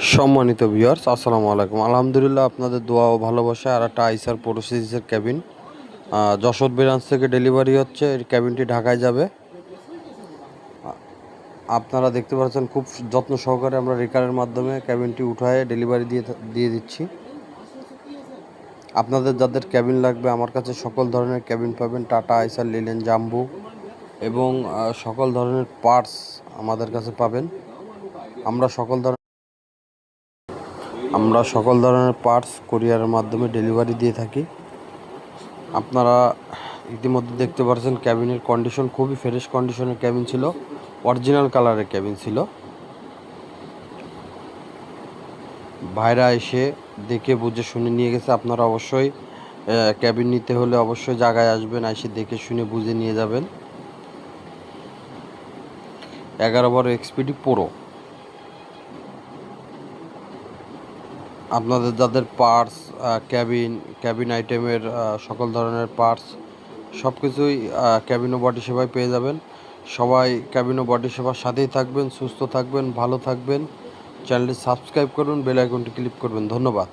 সম্মানিত ভিউয়ার্স, আসসালামু আলাইকুম। আলহামদুলিল্লাহ, আপনাদের দোয়া ও ভালোবাসা আর একটা আইসার প্রোটোসিসের ক্যাবিন যশোর ব্রাঞ্চ থেকে ডেলিভারি হচ্ছে। এই ক্যাবিনটি ঢাকায় যাবে। আপনারা দেখতে পাচ্ছেন খুব যত্ন সহকারে আমরা রেকারের মাধ্যমে ক্যাবিনটি উঠায় ডেলিভারি দিয়ে দিচ্ছি। আপনাদের যাদের ক্যাবিন লাগবে, আমার কাছে সকল ধরনের ক্যাবিন পাবেন। টাটা, আইসার, লিলেন, জাম্বু এবং সকল ধরনের পার্টস আমাদের কাছে পাবেন। আমরা সকল ধরনের পার্টস কুরিয়ারের মাধ্যমে ডেলিভারি দিয়ে থাকি। আপনারা ইতিমধ্যে দেখতে পাচ্ছেন ক্যাবিনের কন্ডিশন খুবই ফ্রেশ কন্ডিশনের ক্যাবিন ছিল, অরিজিনাল কালারের ক্যাবিন ছিল। ভাইরা এসে দেখে বুঝে শুনে নিয়ে গেছে। আপনারা অবশ্যই ক্যাবিন নিতে হলে অবশ্যই জায়গায় আসবেন, এসে দেখে শুনে বুঝে নিয়ে যাবেন। 11 এক্সপিডি প্রো। আপনাদের যাদের পার্টস, ক্যাবিন আইটেমের সকল ধরনের পার্টস সব কিছুই ক্যাবিন ও বডি সেবায় পেয়ে যাবেন। সবাই ক্যাবিন ও বডি সেবার সাথেই থাকবেন, সুস্থ থাকবেন, ভালো থাকবেন। চ্যানেলটি সাবস্ক্রাইব করুন, বেল আইকনটি ক্লিক করবেন। ধন্যবাদ।